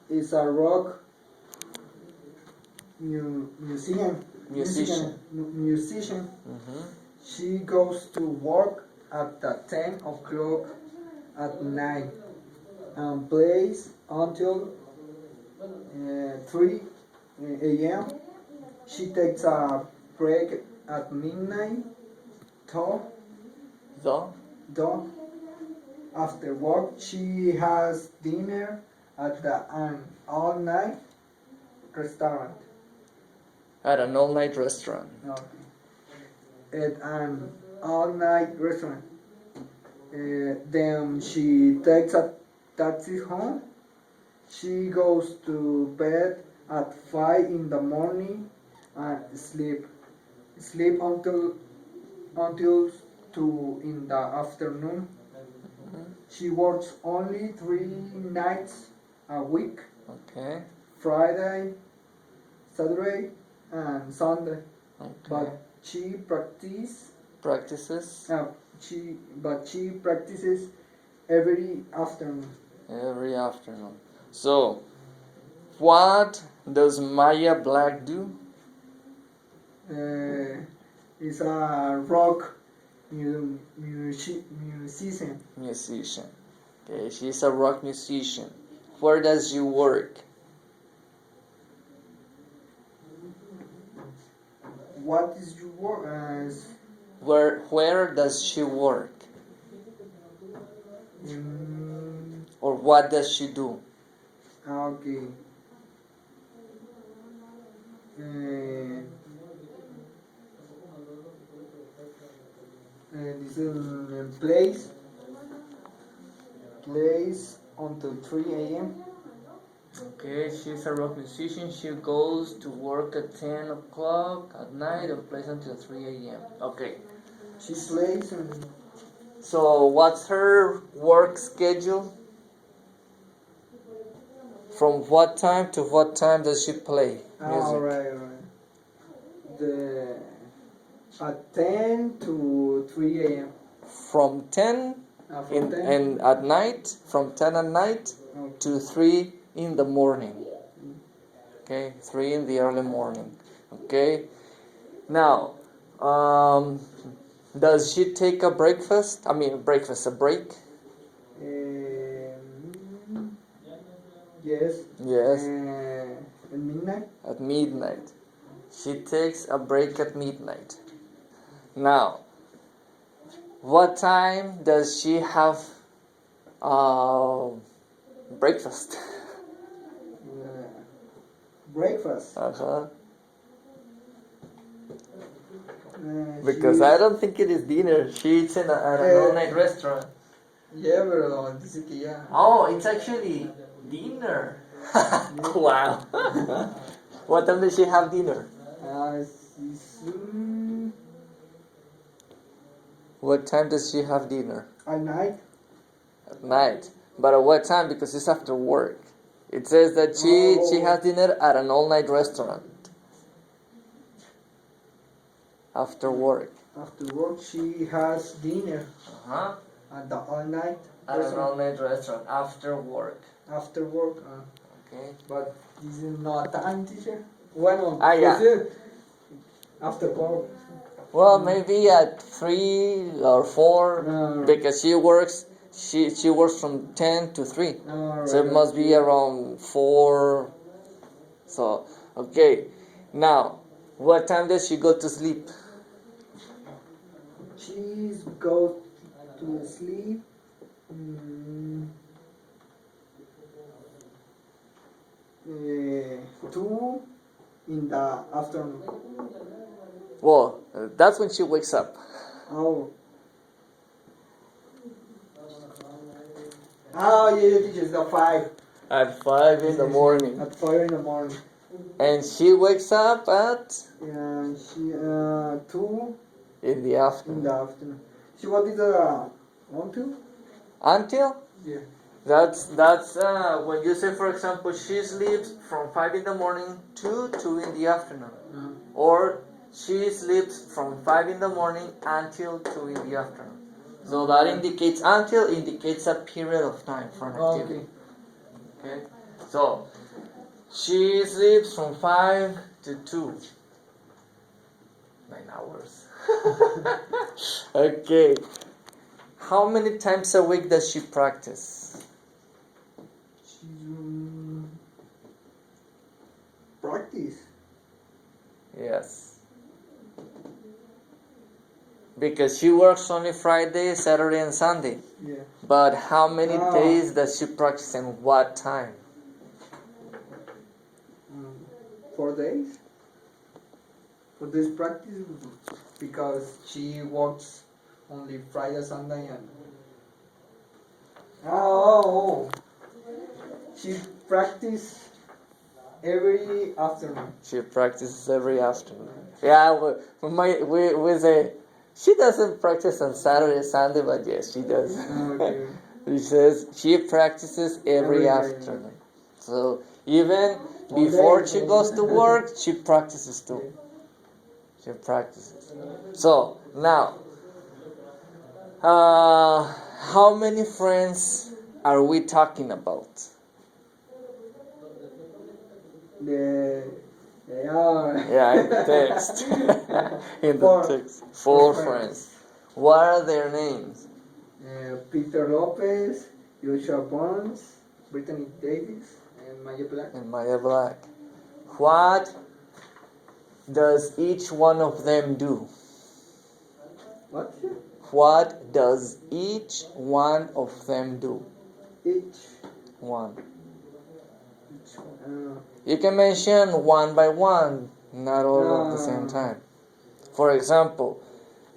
is a rock musician. Mm-hmm. She goes to work at the 10 o'clock at night and plays until 3 a.m. She takes a break at midnight. Though after work she has dinner at an all-night restaurant. At an all-night restaurant. Okay. At an all-night restaurant. Then she takes a taxi home. She goes to bed at 5 in the morning and sleep until 2 in the afternoon. She works only 3 nights a week. Okay. Friday, Saturday, and Sunday. Okay. But she practices every afternoon. Every afternoon. So, what does Maya Black do? Is a rock musician. Okay, she's a rock musician. Where does she work? What is your work? Where does she work? Or what does she do? Okay. This is plays until 3 a.m. Okay, she's a rock musician. She goes to work at 10 o'clock at night and plays until 3 a.m. Okay. She plays and... So, what's her work schedule? From what time to what time does she play music? Alright. At 10 to 3 a.m. From 10 and at night, from 10 at night to 3 in the morning. Okay, 3 in the early morning. Okay. Now, does she take a break? A break? Yes. Yes. At midnight? At midnight. She takes a break at midnight. Now, what time does she have breakfast? Breakfast? Because I don't think it is dinner. She eats at an all-night restaurant. Yeah, pero dice que ya. Oh, it's actually dinner. Wow. What time does she have dinner? What time does she have dinner? At night. At night. But at what time? Because it's after work. It says that she has dinner at an all-night restaurant. After work. After work, she has dinner. At the all-night. At an all-night restaurant. After work. After work. Okay. But this is not time, teacher. Bueno, yeah. After work. Well, maybe at 3 or 4 because she works from 10 to 3. Right, so it must be around 4. So, okay. Now, what time does she go to sleep? She goes to sleep 2 in the afternoon. Well, that's when she wakes up. Oh, yeah, teacher, at 5. At 5 in the morning. At 5 in the morning. And she wakes up at? 2 in the afternoon. In the afternoon. So what is the until? Until? Yeah. That's when you say, for example, she sleeps from 5 in the morning to 2 in the afternoon. Or she sleeps from 5 in the morning until 2 in the afternoon. So that indicates, until indicates a period of time for an activity. Okay? So, She sleeps from 5 to 2. 9 hours. Okay. How many times a week does she practice? She's practice. Yes. Because she works only Friday, Saturday, and Sunday. Yeah. But how many days does she practice and what time? 4 days. 4 days practice because she works only Friday, Sunday, and she practice every afternoon. She practices every afternoon. Yeah, we say she doesn't practice on Saturday, Sunday, but yes, she does. Okay. She says she practices every Every day. afternoon. So even All before day. she goes to work, she practices too. She practices. So now, how many friends are we talking about? Yeah, in the text. In the text. Four friends. What are their names? Peter Lopez, Joshua Burns, Brittany Davis, and Maya Black. And Maya Black. What does each one of them do? What? What does each one of them do? Each One. one. You can mention one by one, not all at the same time. For example,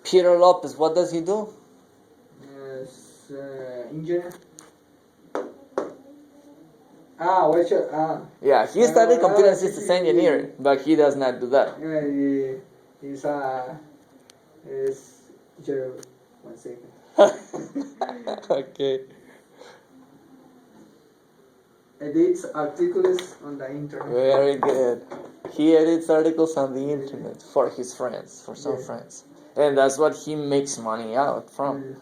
Peter Lopez, what does he do? Engineer. What's your Yeah, he studied computer systems engineering, but he does not do that. He's Joe. 1 second. Okay. Edits articles on the internet. Very good. He edits articles on the internet for his friends, for some friends. And that's what he makes money out from.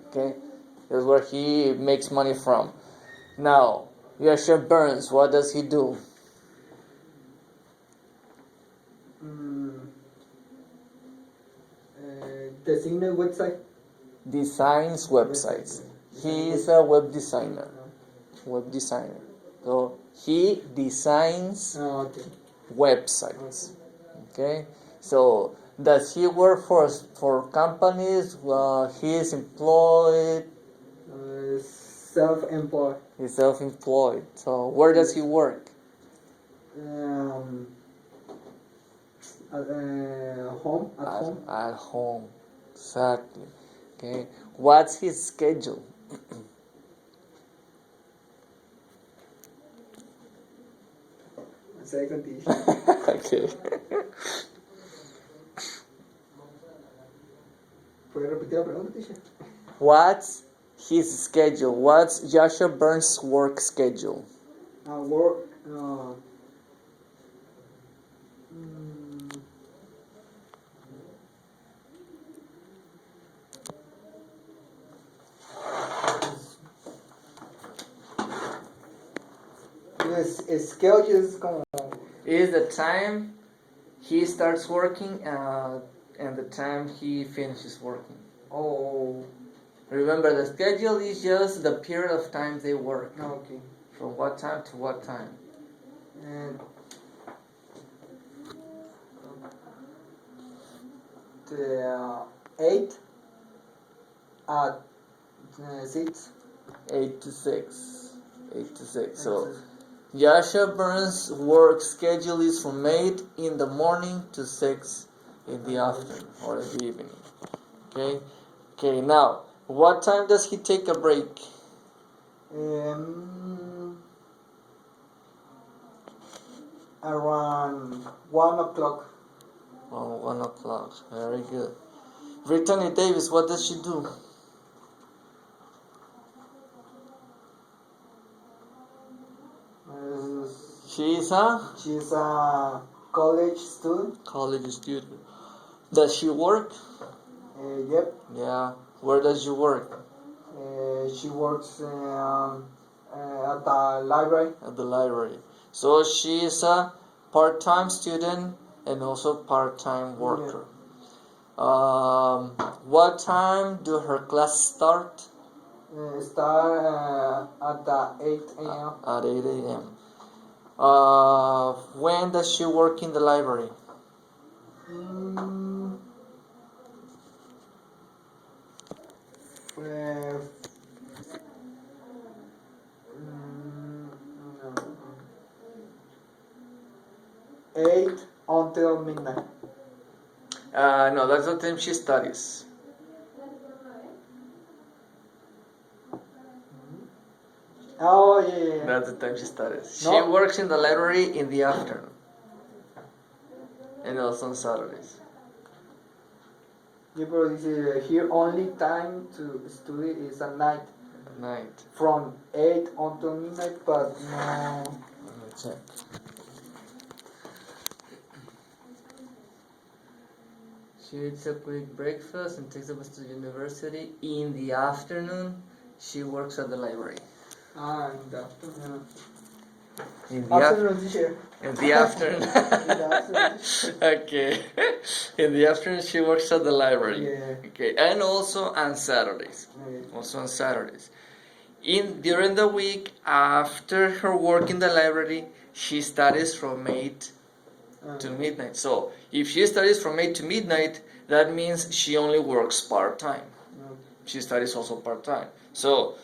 Okay? That's where he makes money from. Now, Joshua Burns, what does he do? Designer website. Designs websites. He is a web designer. Web designer. So he designs websites. Okay. So does he work for companies? He is employed. Self-employed. He's self-employed. So where does he work? Home. At home. At home. Exactly. Okay. What's his schedule? Second teacher. Okay. ¿Puede repetir la pregunta, teacher? What's his schedule? What's Joshua Burns' work schedule? Work. Schedule is como. Is the time he starts working and the time he finishes working. Oh. Remember, the schedule is just the period of time they work. Okay. From what time to what time. And the 8 at 6. 8 to 6. 8 to 6. So Joshua Burns' work schedule is from 8 in the morning to 6 in the afternoon or in the evening. Okay? Okay, now, what time does he take a break? Around 1 o'clock. Oh, 1 o'clock. Very good. Brittany Davis, what does she do? She's a college student. College student. Does she work? Yep. Yeah. Where does she work? She works at the library. At the library. So she is a part-time student and also part-time worker. What time do her class start? Start at the 8 a.m. At 8 a.m. When does she work in the library? Mm, uh, mm, no. 8 until midnight. No, that's the time she studies. Oh, yeah. That's the time she studies. She No. works in the library in the afternoon. And also on Saturdays. Yeah, but here only time to study is at night. At night. From 8 until midnight, but no. Let me check. She eats a quick breakfast and takes the bus to the university. In the afternoon, she works at the library. In the afternoon. In the Afternoon teacher. In the afternoon. In the afternoon. Okay. In the afternoon, she works at the library. Yeah. Okay, and also on Saturdays. Yeah. Also on Saturdays. During the week, after her work in the library, she studies from 8 to midnight. So if she studies from 8 to midnight, that means she only works part-time. She studies also part-time. So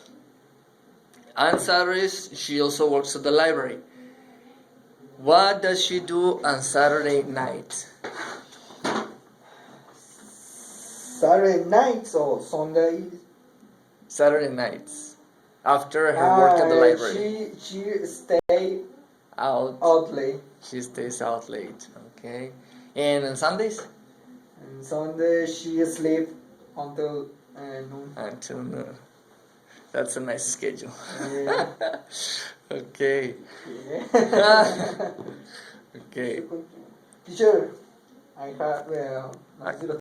on Saturdays, she also works at the library. What does she do on Saturday night? Saturday nights or Sunday? Saturday nights. After her work at the library. She stay Out late. She stays out late. Okay. And on Sundays? And Sunday she sleep until noon. Until noon. That's a nice schedule. Yeah. Okay. Yeah. Okay. Teacher, I have